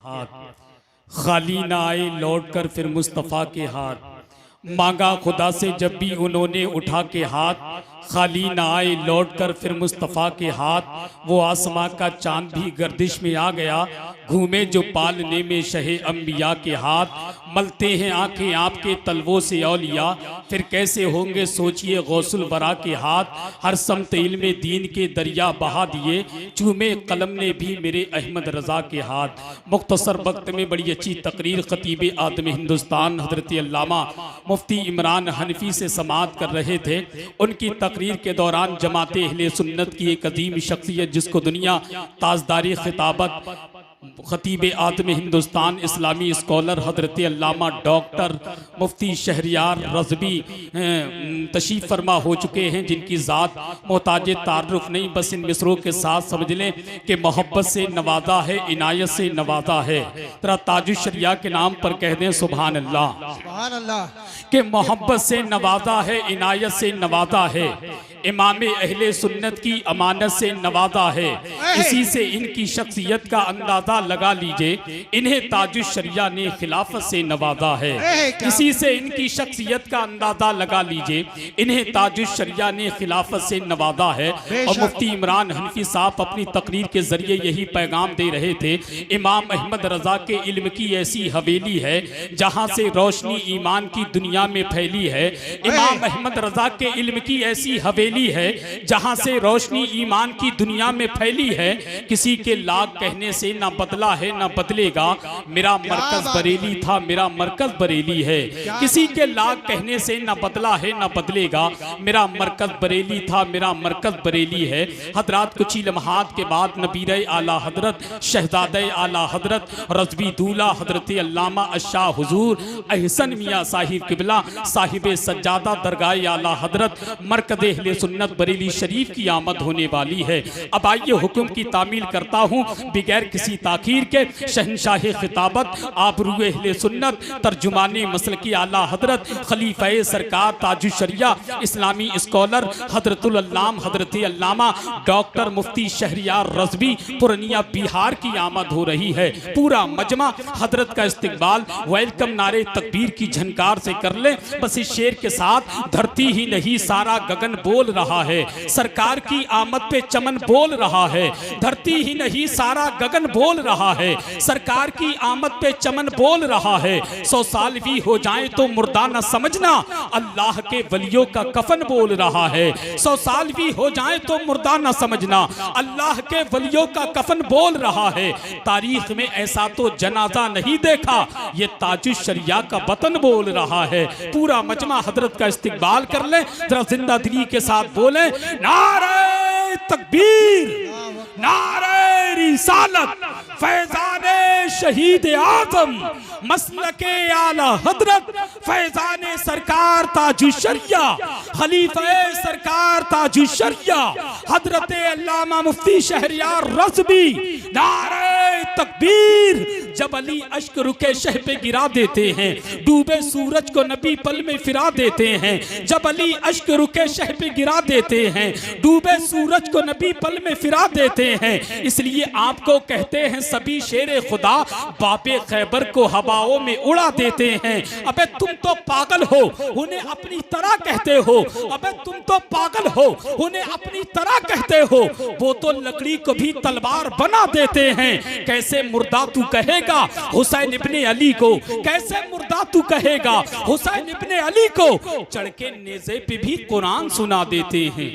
हाथ खाली ना आए लौट कर फिर मुस्तफ़ा के हाथ। मांगा खुदा से जब भी उन्होंने उठा के हाथ, खाली ना आए लौट कर फिर मुस्तफ़ा के हाथ। वो आसमां का चांद भी गर्दिश में आ गया, घूमे जो पालने में शहे अम्बिया के हाथ। मलते हैं आंखें आपके तलवों से औलिया, फिर कैसे होंगे सोचिए गौसुल वरा के हाथ। हर समत इल्मे दीन के दरिया बहा दिए, चूमे कलम ने भी मेरे अहमद रज़ा के हाथ। मुख्तसर वक्त में बड़ी अच्छी तकरीर खतीब आदम हिंदुस्तान हज़रत अल्लामा मुफ्ती इमरान हनफी से समाअत कर रहे थे। उनकी तकरीर के दौरान जमाते अहले सुन्नत की एक अजीम शख्सियत, जिसको दुनिया ताजदारी खिताबत खतीब आदम हिंदुस्तान इस्लामी स्कॉलर हज़रत अल्लामा डॉक्टर मुफ्ती शहरियार रज़वी तशरीफ़ फरमा हो चुके हैं, जिनकी ज़ात मोहताज तारुफ नहीं, बस इन मिसरों के साथ समझ लें कि मोहब्बत से नवाजा है, इनायत से नवाजा है। तेरा ताजुश शरिया के नाम पर कह दें सुभान अल्लाह, सुभान अल्लाह। कि मोहब्बत से नवाजा है, इनायत से नवाजा है, इमाम अहले सुन्नत की अमानत से नवाजा है। इसी से इनकी शख्सियत का अंदाजा लगा लीजिए, इन्हें ताजुश शरिया ने खिलाफत से नवाजा है। इसी से इनकी शख्सियत का अंदाजा लगा लीजिए, इन्हें ताजुश शरिया ने खिलाफत से नवाजा है। और मुफ्ती इमरान हनफी साहब अपनी तकरीर के जरिए यही पैगाम दे रहे थे, इमाम अहमद रजा के इल्म की ऐसी हवेली है जहाँ से रोशनी ईमान की दुनिया में फैली है। इमाम अहमद रजा के इल्म की ऐसी हवेली है जहां से रोशनी ईमान की दुनिया में फैली है। किसी के लाख कहने से ना बदला है ना बदलेगा, मेरा मरकज बरेली था, मेरा मरकज बरेली है। किसी के लाख कहने से ना बदला है ना बदलेगा, मेरा मरकज बरेली था, मेरा मरकज बरेली है। हजरात कुछ ही लम्हात के बाद नबीर आला हजरत शहजादे आला हजरत रज़वी दूल्हा हजरत अल्लामा अशाह हुजूर अहसन मियाँ साहिब किबला साहिब सज्जादा दरगाह आला हजरत मरकज़ अहले सुन्नत बरेली शरीफ की आमद होने वाली है। अब आइए हुक्म की तामील करता हूँ बगैर किसी ताखीर के। शहनशाह खिताबत आबरूए अहले सुन्नत तर्जुमाने मसल की आला हजरत खलीफा सरकार ताजुश शरिया इस्लामी स्कॉलर हजरतुल अल्लाम हजरत अल्लामा डॉक्टर मुफ्ती शहरियार रज़वी पुरनिया बिहार की आमद हो रही है। पूरा मजमा हजरत का इस्तकबाल वेलकम नारे तकबीर की झनकार से कर ले। बस इस शेर के साथ धरती ही नहीं सारा गगन बोल रहा है, सरकार की आमद पे चमन बोल रहा है। धरती ही नहीं सारा गगन बोल रहा है, सरकार की आमद पे चमन बोल रहा है। 100 साल भी हो जाए तो मुर्दा न समझना, अल्लाह के वलियों का कफन बोल रहा है। 100 साल भी हो जाए तो मुर्दा न समझना, अल्लाह के वलियों का कफन बोल रहा है। तारीख में ऐसा तो जनाजा नहीं देखा, ये ताजुश शरिया का वतन बोल रहा है। पूरा मजमा हजरत का इस्तकबाल कर ले, जरा जिंदा दिली के साथ बोले नारे तकबीर, नारे रिसालत, फैजाने शहीद आजम मसलके आला हजरत, फैजाने सरकार ताजुश शरिया, खलीफा सरकार ताजुश शरिया हजरत अल्लामा मुफ्ती शहरियार रज़वी। नारे तकबीर। जब अली अश्क रुके शह पे गिरा देते हैं, डूबे सूरज को नबी पल में फिरा देते हैं। जब अली अश्क रुके शह पे गिरा देते हैं, डूबे सूरज को नबी पल में फिरा देते हैं। इसलिए आपको कहते हैं सभी शेरे खुदा बापे खैबर को हवाओं में उड़ा देते हैं। अबे तुम तो पागल हो, उन्हें अपनी तरह कहते हो। अबे तुम तो पागल हो, उन्हें अपनी तरह कहते हो। वो तो लकड़ी को भी तलवार बना देते हैं। कैसे मुर्दा तू कहेगा हुसैन इब्ने अली को, कैसे मुर्दा तू कहेगा हुसैन इब्ने अली को। चढ़ के नेज़े पे भी कुरान सुना देते हैं।